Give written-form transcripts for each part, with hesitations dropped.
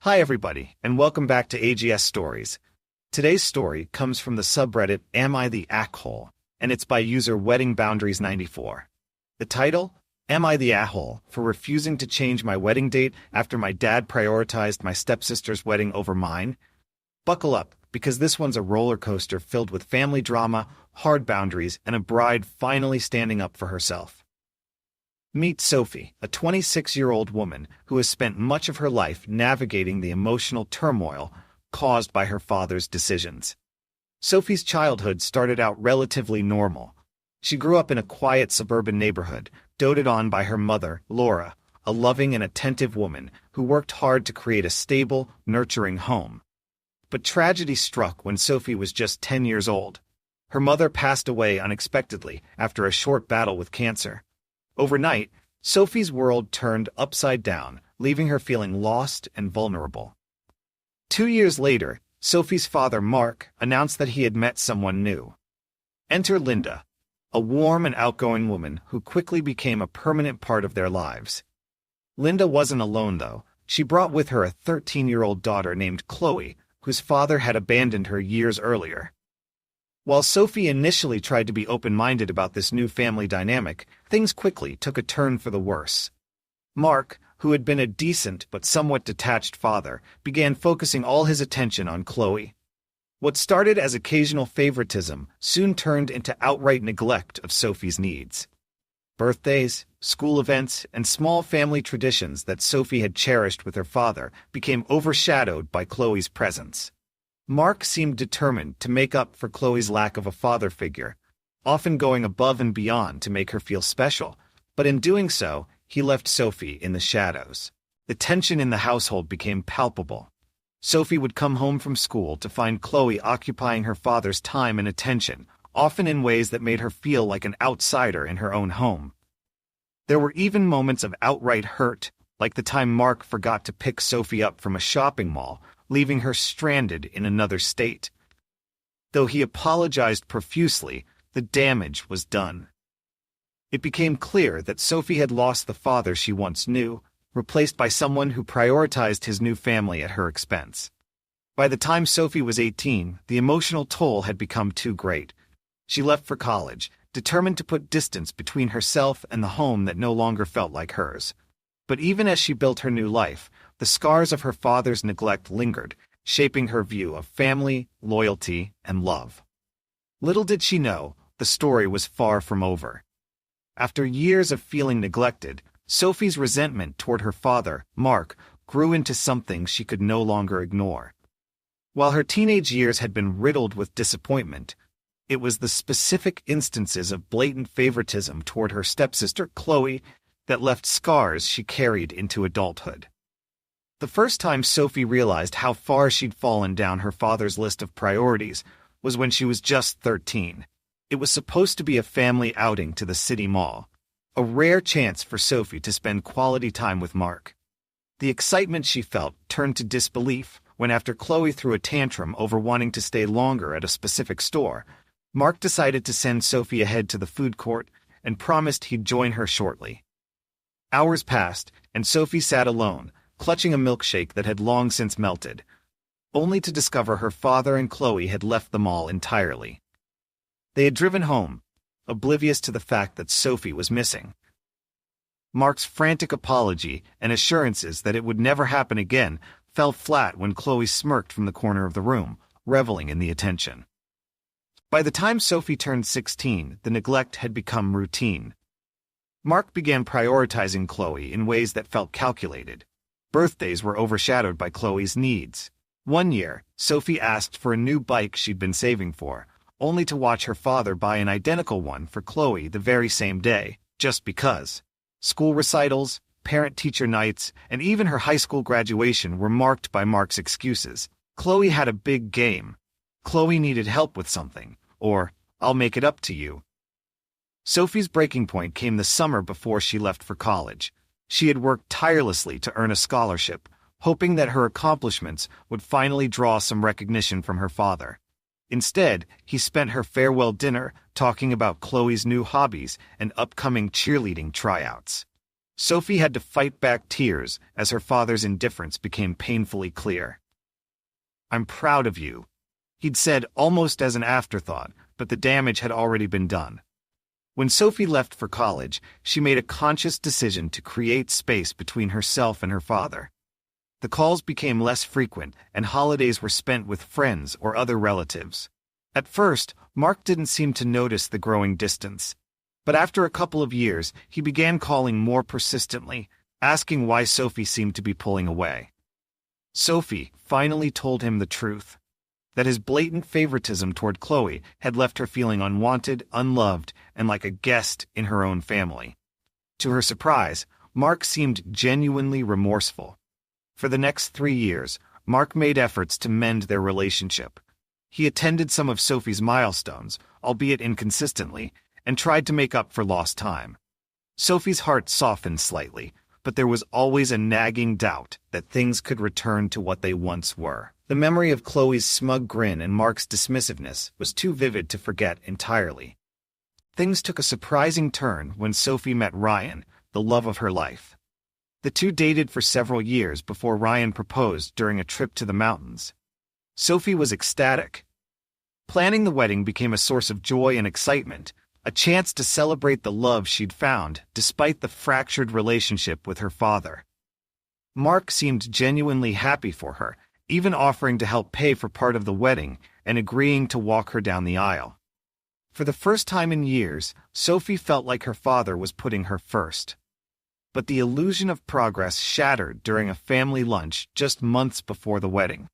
Hi everybody, and welcome back to AGS Stories. Today's story comes from the subreddit Am I the Ackhole, and it's by user WeddingBoundaries94. The title, Am I the Asshole for refusing to change my wedding date after my dad prioritized my stepsister's wedding over mine? Buckle up, because this one's a roller coaster filled with family drama, hard boundaries, and a bride finally standing up for herself. Meet Sophie, a 26-year-old woman who has spent much of her life navigating the emotional turmoil caused by her father's decisions. Sophie's childhood started out relatively normal. She grew up in a quiet suburban neighborhood, doted on by her mother, Laura, a loving and attentive woman who worked hard to create a stable, nurturing home. But tragedy struck when Sophie was just 10 years old. Her mother passed away unexpectedly after a short battle with cancer. Overnight, Sophie's world turned upside down, leaving her feeling lost and vulnerable. 2 years later, Sophie's father, Mark, announced that he had met someone new. Enter Linda, a warm and outgoing woman who quickly became a permanent part of their lives. Linda wasn't alone, though. She brought with her a 13-year-old daughter named Chloe, whose father had abandoned her years earlier. While Sophie initially tried to be open-minded about this new family dynamic, things quickly took a turn for the worse. Mark, who had been a decent but somewhat detached father, began focusing all his attention on Chloe. What started as occasional favoritism soon turned into outright neglect of Sophie's needs. Birthdays, school events, and small family traditions that Sophie had cherished with her father became overshadowed by Chloe's presence. Mark seemed determined to make up for Chloe's lack of a father figure, often going above and beyond to make her feel special, but in doing so, he left Sophie in the shadows. The tension in the household became palpable. Sophie would come home from school to find Chloe occupying her father's time and attention, often in ways that made her feel like an outsider in her own home. There were even moments of outright hurt, like the time Mark forgot to pick Sophie up from a shopping mall, leaving her stranded in another state. Though he apologized profusely, the damage was done. It became clear that Sophie had lost the father she once knew, replaced by someone who prioritized his new family at her expense. By the time Sophie was 18, the emotional toll had become too great. She left for college, determined to put distance between herself and the home that no longer felt like hers. But even as she built her new life, the scars of her father's neglect lingered, shaping her view of family, loyalty, and love. Little did she know, the story was far from over. After years of feeling neglected, Sophie's resentment toward her father, Mark, grew into something she could no longer ignore. While her teenage years had been riddled with disappointment, it was the specific instances of blatant favoritism toward her stepsister, Chloe, that left scars she carried into adulthood. The first time Sophie realized how far she'd fallen down her father's list of priorities was when she was just 13. It was supposed to be a family outing to the city mall, a rare chance for Sophie to spend quality time with Mark. The excitement she felt turned to disbelief when, after Chloe threw a tantrum over wanting to stay longer at a specific store, Mark decided to send Sophie ahead to the food court and promised he'd join her shortly. Hours passed, and Sophie sat alone, clutching a milkshake that had long since melted, only to discover her father and Chloe had left the mall entirely. They had driven home, oblivious to the fact that Sophie was missing. Mark's frantic apology and assurances that it would never happen again fell flat when Chloe smirked from the corner of the room, reveling in the attention. By the time Sophie turned 16, the neglect had become routine. Mark began prioritizing Chloe in ways that felt calculated. Birthdays were overshadowed by Chloe's needs. One year, Sophie asked for a new bike she'd been saving for, only to watch her father buy an identical one for Chloe the very same day, just because. School recitals, parent-teacher nights, and even her high school graduation were marked by Mark's excuses. Chloe had a big game. Chloe needed help with something, or, I'll make it up to you. Sophie's breaking point came the summer before she left for college. She had worked tirelessly to earn a scholarship, hoping that her accomplishments would finally draw some recognition from her father. Instead, he spent her farewell dinner talking about Chloe's new hobbies and upcoming cheerleading tryouts. Sophie had to fight back tears as her father's indifference became painfully clear. "I'm proud of you," he'd said almost as an afterthought, but the damage had already been done. When Sophie left for college, she made a conscious decision to create space between herself and her father. The calls became less frequent, and holidays were spent with friends or other relatives. At first, Mark didn't seem to notice the growing distance. But after a couple of years, he began calling more persistently, asking why Sophie seemed to be pulling away. Sophie finally told him the truth, that his blatant favoritism toward Chloe had left her feeling unwanted, unloved, and like a guest in her own family. To her surprise, Mark seemed genuinely remorseful. For the next 3 years, Mark made efforts to mend their relationship. He attended some of Sophie's milestones, albeit inconsistently, and tried to make up for lost time. Sophie's heart softened slightly, but there was always a nagging doubt that things could return to what they once were. The memory of Chloe's smug grin and Mark's dismissiveness was too vivid to forget entirely. Things took a surprising turn when Sophie met Ryan, the love of her life. The two dated for several years before Ryan proposed during a trip to the mountains. Sophie was ecstatic. Planning the wedding became a source of joy and excitement, a chance to celebrate the love she'd found despite the fractured relationship with her father. Mark seemed genuinely happy for her, even offering to help pay for part of the wedding and agreeing to walk her down the aisle. For the first time in years, Sophie felt like her father was putting her first. But the illusion of progress shattered during a family lunch just months before the wedding.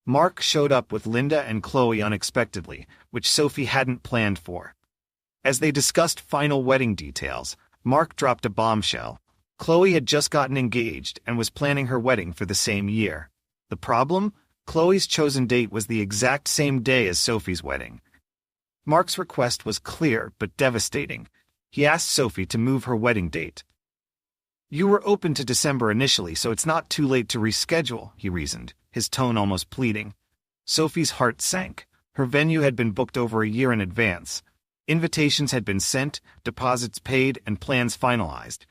Mark showed up with Linda and Chloe unexpectedly, which Sophie hadn't planned for. As they discussed final wedding details, Mark dropped a bombshell. Chloe had just gotten engaged and was planning her wedding for the same year. The problem? Chloe's chosen date was the exact same day as Sophie's wedding. Mark's request was clear but devastating. He asked Sophie to move her wedding date. "You were open to December initially, so it's not too late to reschedule," he reasoned, his tone almost pleading. Sophie's heart sank. Her venue had been booked over a year in advance. Invitations had been sent, deposits paid, and plans finalized.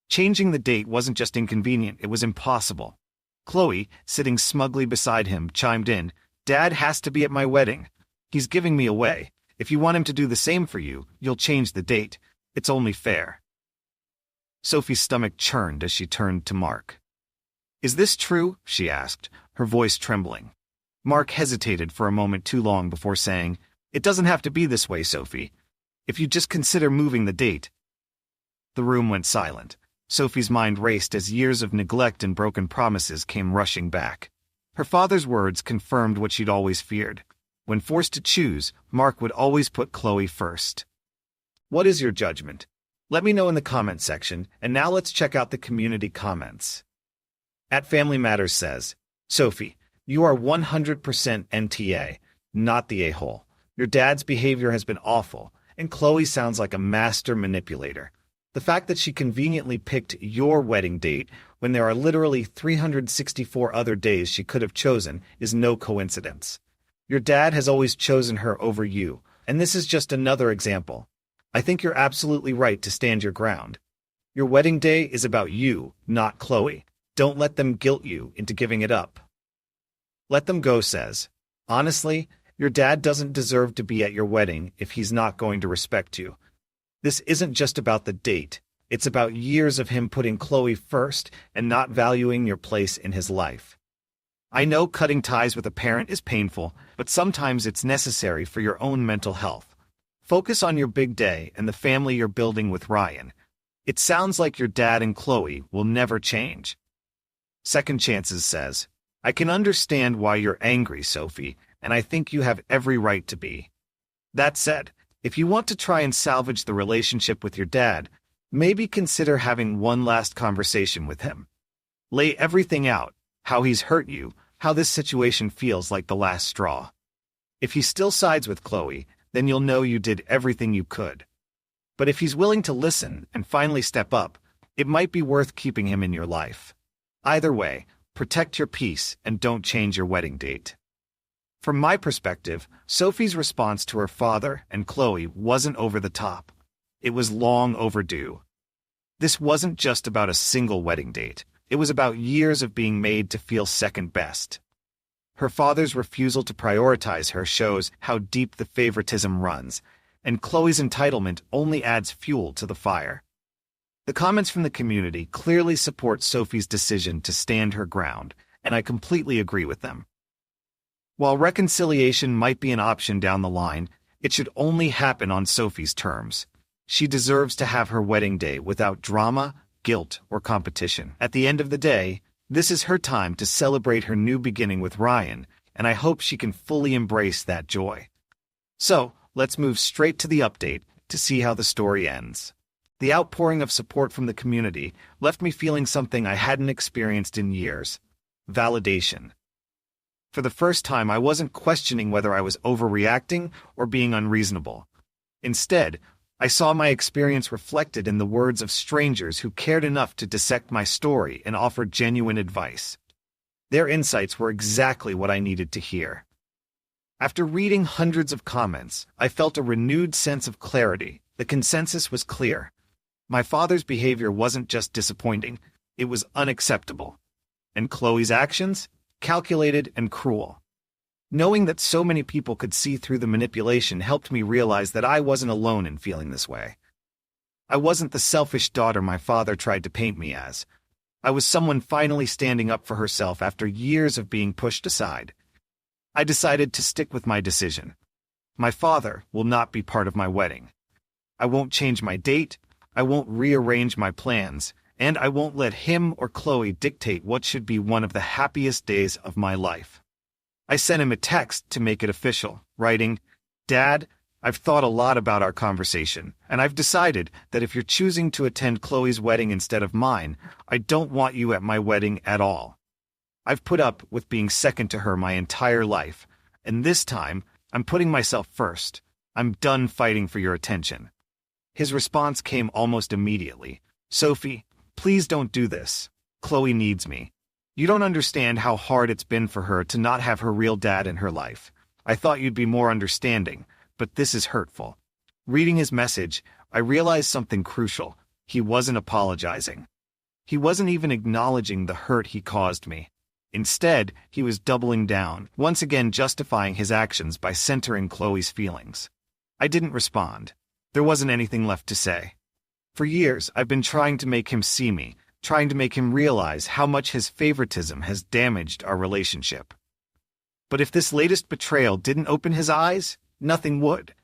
Changing the date wasn't just inconvenient, it was impossible. Chloe, sitting smugly beside him, chimed in, "Dad has to be at my wedding. He's giving me away. If you want him to do the same for you, you'll change the date. It's only fair." Sophie's stomach churned as she turned to Mark. "Is this true?" she asked, her voice trembling. Mark hesitated for a moment too long before saying, "It doesn't have to be this way, Sophie. If you just consider moving the date." The room went silent. Sophie's mind raced as years of neglect and broken promises came rushing back. Her father's words confirmed what she'd always feared. When forced to choose, Mark would always put Chloe first. What is your judgment? Let me know in the comment section, and now let's check out the community comments. At Family Matters says, "Sophie, you are 100% NTA, not the a-hole. Your dad's behavior has been awful, and Chloe sounds like a master manipulator. The fact that she conveniently picked your wedding date when there are literally 364 other days she could have chosen is no coincidence. Your dad has always chosen her over you, and this is just another example. I think you're absolutely right to stand your ground. Your wedding day is about you, not Chloe. Don't let them guilt you into giving it up." Let Them Go says, "Honestly, your dad doesn't deserve to be at your wedding if he's not going to respect you. This isn't just about the date. It's about years of him putting Chloe first and not valuing your place in his life. I know cutting ties with a parent is painful, but sometimes it's necessary for your own mental health. Focus on your big day and the family you're building with Ryan. It sounds like your dad and Chloe will never change." Second Chances says, "I can understand why you're angry, Sophie, and I think you have every right to be. That said, if you want to try and salvage the relationship with your dad, maybe consider having one last conversation with him. Lay everything out, how he's hurt you, how this situation feels like the last straw. If he still sides with Chloe, then you'll know you did everything you could. But if he's willing to listen and finally step up, it might be worth keeping him in your life. Either way, protect your peace and don't change your wedding date." From my perspective, Sophie's response to her father and Chloe wasn't over the top. It was long overdue. This wasn't just about a single wedding date. It was about years of being made to feel second best. Her father's refusal to prioritize her shows how deep the favoritism runs, and Chloe's entitlement only adds fuel to the fire. The comments from the community clearly support Sophie's decision to stand her ground, and I completely agree with them. While reconciliation might be an option down the line, it should only happen on Sophie's terms. She deserves to have her wedding day without drama, guilt, or competition. At the end of the day, this is her time to celebrate her new beginning with Ryan, and I hope she can fully embrace that joy. So, let's move straight to the update to see how the story ends. The outpouring of support from the community left me feeling something I hadn't experienced in years: validation. For the first time, I wasn't questioning whether I was overreacting or being unreasonable. Instead, I saw my experience reflected in the words of strangers who cared enough to dissect my story and offer genuine advice. Their insights were exactly what I needed to hear. After reading hundreds of comments, I felt a renewed sense of clarity. The consensus was clear. My father's behavior wasn't just disappointing, it was unacceptable. And Chloe's actions? Calculated and cruel. Knowing that so many people could see through the manipulation helped me realize that I wasn't alone in feeling this way. I wasn't the selfish daughter my father tried to paint me as. I was someone finally standing up for herself after years of being pushed aside. I decided to stick with my decision. My father will not be part of my wedding. I won't change my date, I won't rearrange my plans, and I won't let him or Chloe dictate what should be one of the happiest days of my life. I sent him a text to make it official, writing, "Dad, I've thought a lot about our conversation, and I've decided that if you're choosing to attend Chloe's wedding instead of mine, I don't want you at my wedding at all. I've put up with being second to her my entire life, and this time, I'm putting myself first. I'm done fighting for your attention." His response came almost immediately. "Sophie, please don't do this. Chloe needs me. You don't understand how hard it's been for her to not have her real dad in her life. I thought you'd be more understanding, but this is hurtful." Reading his message, I realized something crucial. He wasn't apologizing. He wasn't even acknowledging the hurt he caused me. Instead, he was doubling down, once again justifying his actions by centering Chloe's feelings. I didn't respond. There wasn't anything left to say. For years, I've been trying to make him see me, trying to make him realize how much his favoritism has damaged our relationship. But if this latest betrayal didn't open his eyes, nothing would.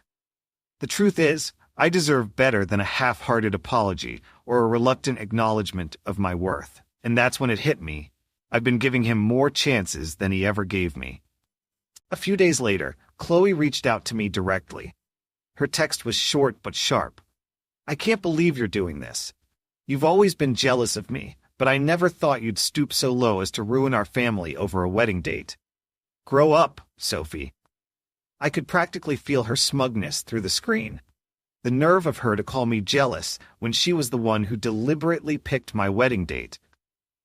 The truth is, I deserve better than a half-hearted apology or a reluctant acknowledgement of my worth. And that's when it hit me. I've been giving him more chances than he ever gave me. A few days later, Chloe reached out to me directly. Her text was short but sharp. "I can't believe you're doing this. You've always been jealous of me, but I never thought you'd stoop so low as to ruin our family over a wedding date. Grow up, Sophie." I could practically feel her smugness through the screen. The nerve of her to call me jealous when she was the one who deliberately picked my wedding date.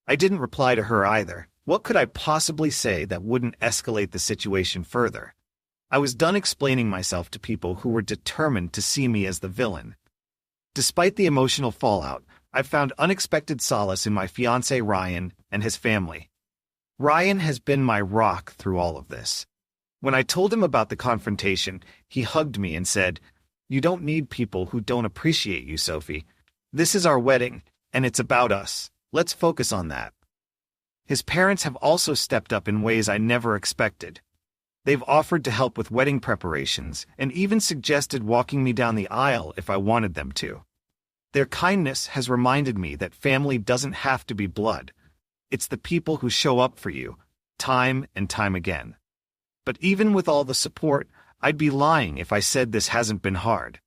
I didn't reply to her either. What could I possibly say that wouldn't escalate the situation further? I was done explaining myself to people who were determined to see me as the villain. Despite the emotional fallout, I found unexpected solace in my fiancé Ryan and his family. Ryan has been my rock through all of this. When I told him about the confrontation, he hugged me and said, "You don't need people who don't appreciate you, Sophie. This is our wedding, and it's about us. Let's focus on that." His parents have also stepped up in ways I never expected. They've offered to help with wedding preparations and even suggested walking me down the aisle if I wanted them to. Their kindness has reminded me that family doesn't have to be blood. It's the people who show up for you, time and time again. But even with all the support, I'd be lying if I said this hasn't been hard.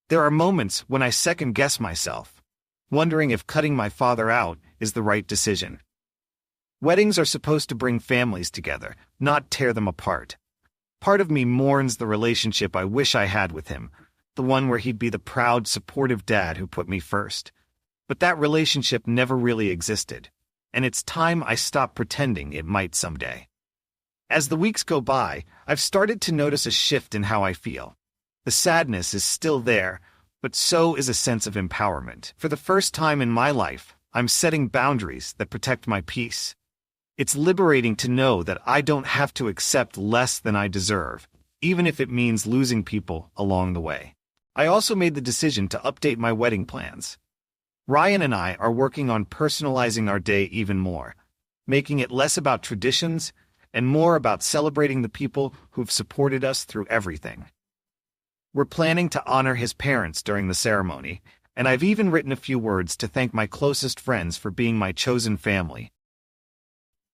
There are moments when I second-guess myself, wondering if cutting my father out is the right decision. Weddings are supposed to bring families together, not tear them apart. Part of me mourns the relationship I wish I had with him, the one where he'd be the proud, supportive dad who put me first. But that relationship never really existed, and it's time I stopped pretending it might someday. As the weeks go by, I've started to notice a shift in how I feel. The sadness is still there, but so is a sense of empowerment. For the first time in my life, I'm setting boundaries that protect my peace. It's liberating to know that I don't have to accept less than I deserve, even if it means losing people along the way. I also made the decision to update my wedding plans. Ryan and I are working on personalizing our day even more, making it less about traditions and more about celebrating the people who've supported us through everything. We're planning to honor his parents during the ceremony, and I've even written a few words to thank my closest friends for being my chosen family.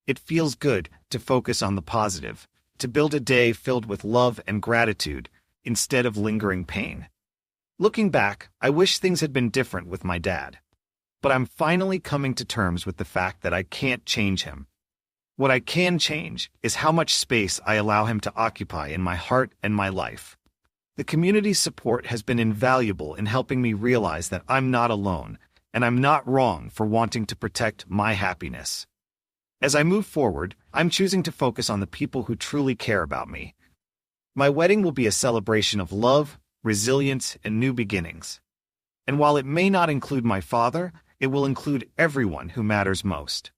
It feels good to focus on the positive, to build a day filled with love and gratitude instead of lingering pain. Looking back, I wish things had been different with my dad. But I'm finally coming to terms with the fact that I can't change him. What I can change is how much space I allow him to occupy in my heart and my life. The community's support has been invaluable in helping me realize that I'm not alone, and I'm not wrong for wanting to protect my happiness. As I move forward, I'm choosing to focus on the people who truly care about me. My wedding will be a celebration of love, resilience, and new beginnings. And while it may not include my father, it will include everyone who matters most.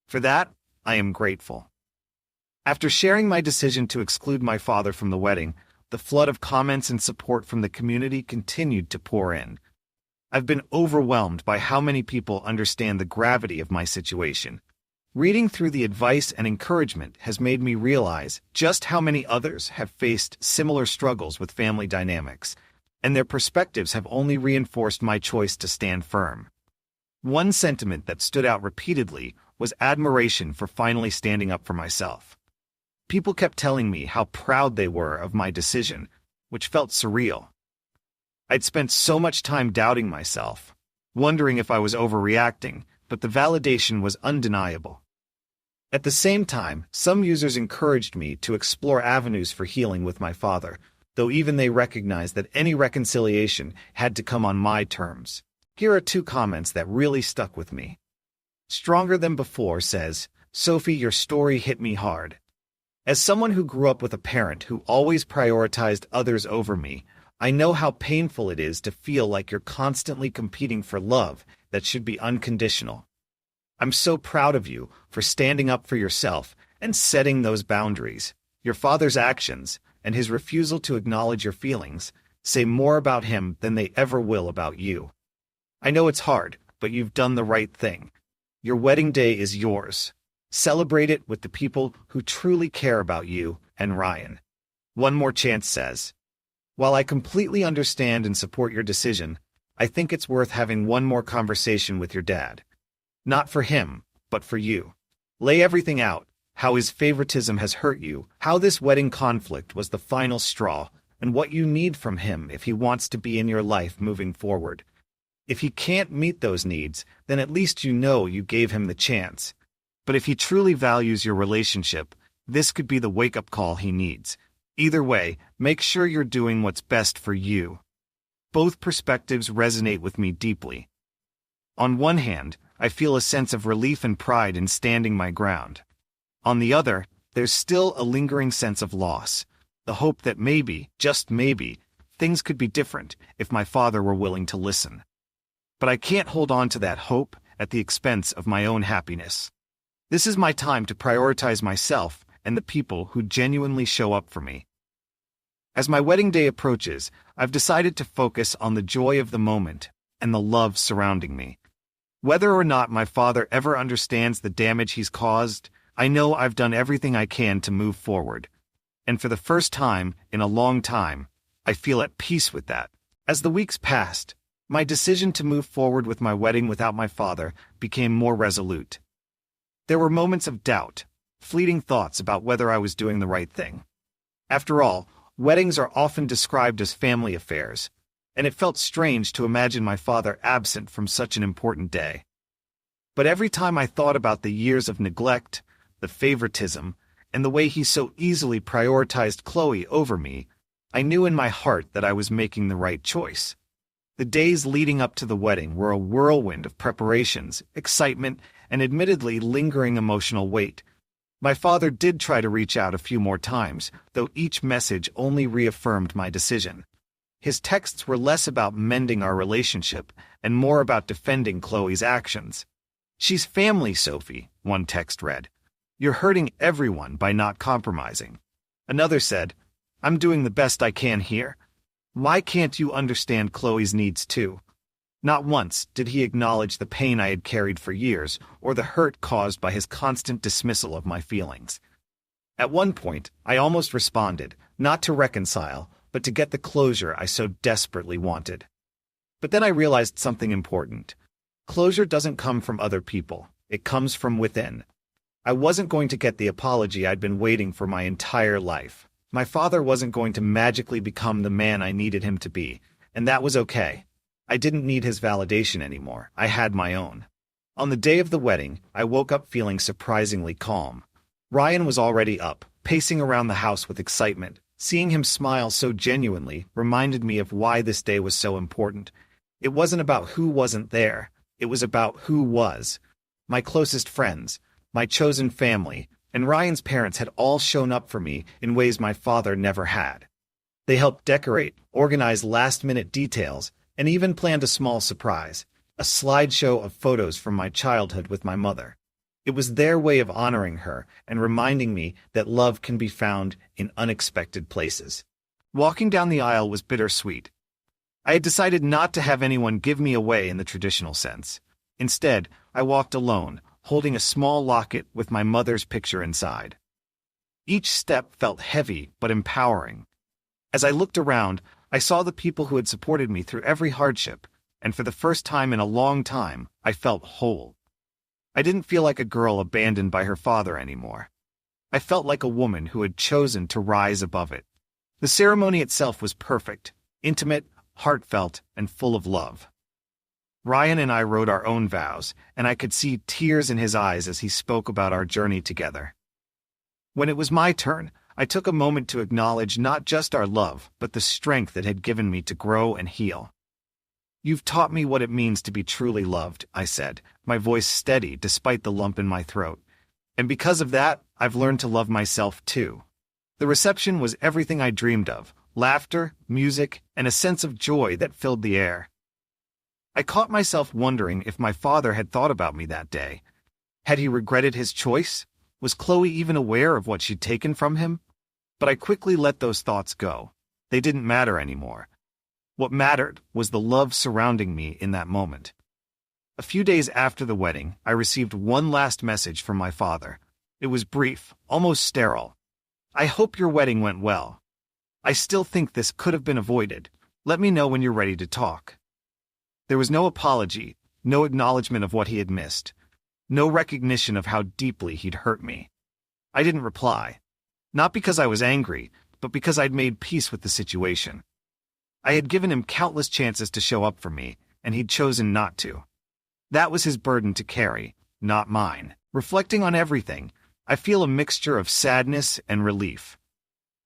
For that, I am grateful. After sharing my decision to exclude my father from the wedding, the flood of comments and support from the community continued to pour in. I've been overwhelmed by how many people understand the gravity of my situation. Reading through the advice and encouragement has made me realize just how many others have faced similar struggles with family dynamics, and their perspectives have only reinforced my choice to stand firm. One sentiment that stood out repeatedly was admiration for finally standing up for myself. People kept telling me how proud they were of my decision, which felt surreal. I'd spent so much time doubting myself, wondering if I was overreacting, but the validation was undeniable. At the same time, some users encouraged me to explore avenues for healing with my father, though even they recognized that any reconciliation had to come on my terms. Here are 2 comments that really stuck with me. Stronger Than Before says, "Sophie, your story hit me hard. As someone who grew up with a parent who always prioritized others over me, I know how painful it is to feel like you're constantly competing for love that should be unconditional. I'm so proud of you for standing up for yourself and setting those boundaries. Your father's actions and his refusal to acknowledge your feelings say more about him than they ever will about you. I know it's hard, but you've done the right thing. Your wedding day is yours. Celebrate it with the people who truly care about you and Ryan." One More Chance says, "While I completely understand and support your decision, I think it's worth having one more conversation with your dad. Not for him, but for you. Lay everything out, how his favoritism has hurt you, how this wedding conflict was the final straw, and what you need from him if he wants to be in your life moving forward. If he can't meet those needs, then at least you know you gave him the chance. But if he truly values your relationship, this could be the wake-up call he needs. Either way, make sure you're doing what's best for you." Both perspectives resonate with me deeply. On one hand, I feel a sense of relief and pride in standing my ground. On the other, there's still a lingering sense of loss, the hope that maybe, just maybe, things could be different if my father were willing to listen. But I can't hold on to that hope at the expense of my own happiness. This is my time to prioritize myself and the people who genuinely show up for me. As my wedding day approaches, I've decided to focus on the joy of the moment and the love surrounding me. Whether or not my father ever understands the damage he's caused, I know I've done everything I can to move forward. And for the first time in a long time, I feel at peace with that. As the weeks passed, my decision to move forward with my wedding without my father became more resolute. There were moments of doubt, fleeting thoughts about whether I was doing the right thing. After all, weddings are often described as family affairs, and it felt strange to imagine my father absent from such an important day. But every time I thought about the years of neglect, the favoritism, and the way he so easily prioritized Chloe over me, I knew in my heart that I was making the right choice. The days leading up to the wedding were a whirlwind of preparations, excitement, and admittedly lingering emotional weight. My father did try to reach out a few more times, though each message only reaffirmed my decision. His texts were less about mending our relationship and more about defending Chloe's actions. "She's family, Sophie," one text read. "You're hurting everyone by not compromising." Another said, "I'm doing the best I can here. Why can't you understand Chloe's needs too?" Not once did he acknowledge the pain I had carried for years or the hurt caused by his constant dismissal of my feelings. At one point, I almost responded, not to reconcile, but to get the closure I so desperately wanted. But then I realized something important. Closure doesn't come from other people. It comes from within. I wasn't going to get the apology I'd been waiting for my entire life. My father wasn't going to magically become the man I needed him to be, and that was okay. I didn't need his validation anymore. I had my own. On the day of the wedding, I woke up feeling surprisingly calm. Ryan was already up, pacing around the house with excitement. Seeing him smile so genuinely reminded me of why this day was so important. It wasn't about who wasn't there. It was about who was. My closest friends, my chosen family, and Ryan's parents had all shown up for me in ways my father never had. They helped decorate, organize last-minute details, and even planned a small surprise, a slideshow of photos from my childhood with my mother. It was their way of honoring her and reminding me that love can be found in unexpected places. Walking down the aisle was bittersweet. I had decided not to have anyone give me away in the traditional sense. Instead, I walked alone, holding a small locket with my mother's picture inside. Each step felt heavy but empowering. As I looked around, I saw the people who had supported me through every hardship, and for the first time in a long time, I felt whole. I didn't feel like a girl abandoned by her father anymore. I felt like a woman who had chosen to rise above it. The ceremony itself was perfect, intimate, heartfelt, and full of love. Ryan and I wrote our own vows, and I could see tears in his eyes as he spoke about our journey together. When it was my turn, I took a moment to acknowledge not just our love, but the strength it had given me to grow and heal. "You've taught me what it means to be truly loved," I said, my voice steady despite the lump in my throat. "And because of that, I've learned to love myself too." The reception was everything I dreamed of: laughter, music, and a sense of joy that filled the air. I caught myself wondering if my father had thought about me that day. Had he regretted his choice? Was Chloe even aware of what she'd taken from him? But I quickly let those thoughts go. They didn't matter anymore. What mattered was the love surrounding me in that moment. A few days after the wedding, I received one last message from my father. It was brief, almost sterile. "I hope your wedding went well. I still think this could have been avoided. Let me know when you're ready to talk." There was no apology, no acknowledgement of what he had missed, no recognition of how deeply he'd hurt me. I didn't reply. Not because I was angry, but because I'd made peace with the situation. I had given him countless chances to show up for me, and he'd chosen not to. That was his burden to carry, not mine. Reflecting on everything, I feel a mixture of sadness and relief.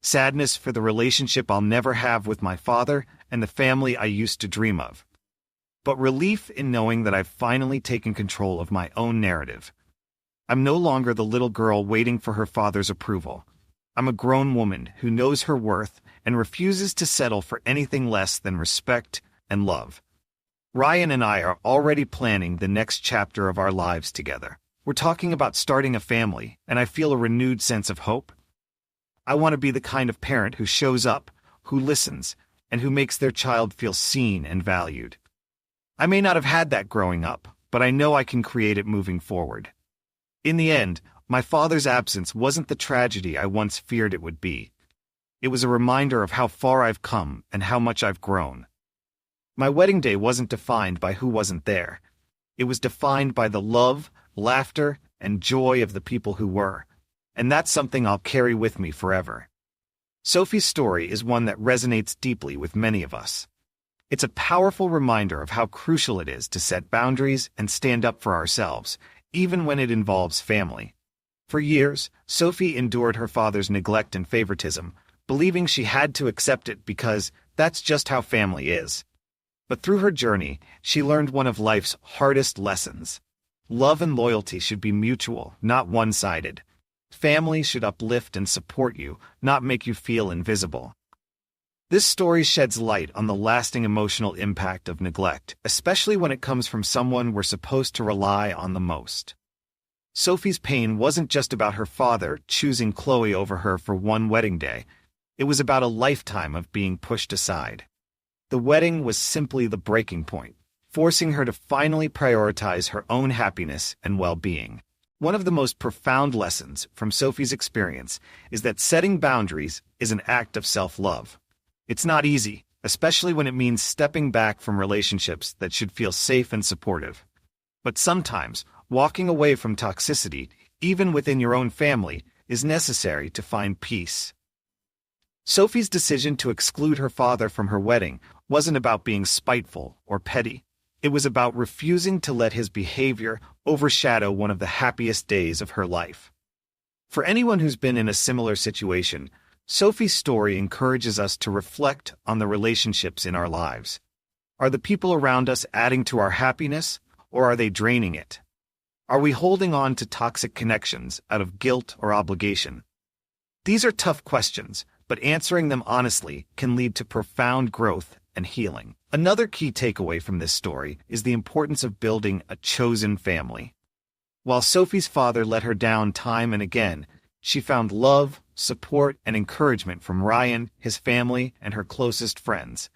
Sadness for the relationship I'll never have with my father and the family I used to dream of. But relief in knowing that I've finally taken control of my own narrative. I'm no longer the little girl waiting for her father's approval. I'm a grown woman who knows her worth and refuses to settle for anything less than respect and love. Ryan and I are already planning the next chapter of our lives together. We're talking about starting a family, and I feel a renewed sense of hope. I want to be the kind of parent who shows up, who listens, and who makes their child feel seen and valued. I may not have had that growing up, but I know I can create it moving forward. In the end, my father's absence wasn't the tragedy I once feared it would be. It was a reminder of how far I've come and how much I've grown. My wedding day wasn't defined by who wasn't there. It was defined by the love, laughter, and joy of the people who were, and that's something I'll carry with me forever. Sophie's story is one that resonates deeply with many of us. It's a powerful reminder of how crucial it is to set boundaries and stand up for ourselves, even when it involves family. For years, Sophie endured her father's neglect and favoritism, believing she had to accept it because that's just how family is. But through her journey, she learned one of life's hardest lessons. Love and loyalty should be mutual, not one-sided. Family should uplift and support you, not make you feel invisible. This story sheds light on the lasting emotional impact of neglect, especially when it comes from someone we're supposed to rely on the most. Sophie's pain wasn't just about her father choosing Chloe over her for one wedding day. It was about a lifetime of being pushed aside. The wedding was simply the breaking point, forcing her to finally prioritize her own happiness and well-being. One of the most profound lessons from Sophie's experience is that setting boundaries is an act of self-love. It's not easy, especially when it means stepping back from relationships that should feel safe and supportive. But sometimes, walking away from toxicity, even within your own family, is necessary to find peace. Sophie's decision to exclude her father from her wedding wasn't about being spiteful or petty. It was about refusing to let his behavior overshadow one of the happiest days of her life. For anyone who's been in a similar situation, Sophie's story encourages us to reflect on the relationships in our lives. Are the people around us adding to our happiness, or are they draining it? Are we holding on to toxic connections out of guilt or obligation? These are tough questions, but answering them honestly can lead to profound growth and healing. Another key takeaway from this story is the importance of building a chosen family. While Sophie's father let her down time and again, she found love, support, and encouragement from Ryan, his family, and her closest friends.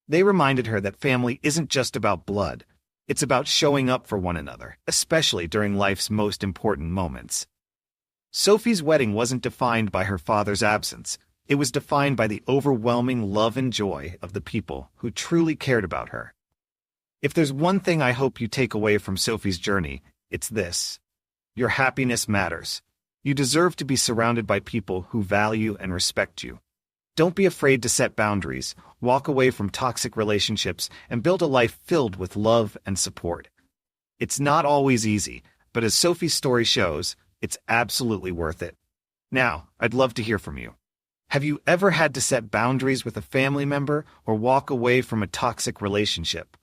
They reminded her that family isn't just about blood. It's about showing up for one another, especially during life's most important moments. Sophie's wedding wasn't defined by her father's absence. It was defined by the overwhelming love and joy of the people who truly cared about her. If there's one thing I hope you take away from Sophie's journey, it's this: your happiness matters. You deserve to be surrounded by people who value and respect you. Don't be afraid to set boundaries, walk away from toxic relationships, and build a life filled with love and support. It's not always easy, but as Sophie's story shows, it's absolutely worth it. Now, I'd love to hear from you. Have you ever had to set boundaries with a family member or walk away from a toxic relationship?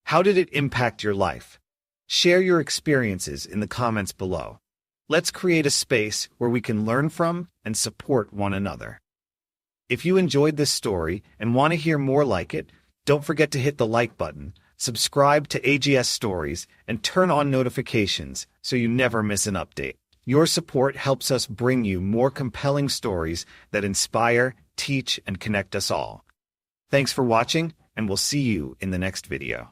How did it impact your life? Share your experiences in the comments below. Let's create a space where we can learn from and support one another. If you enjoyed this story and want to hear more like it, don't forget to hit the like button, subscribe to AGS Stories, and turn on notifications so you never miss an update. Your support helps us bring you more compelling stories that inspire, teach, and connect us all. Thanks for watching, and we'll see you in the next video.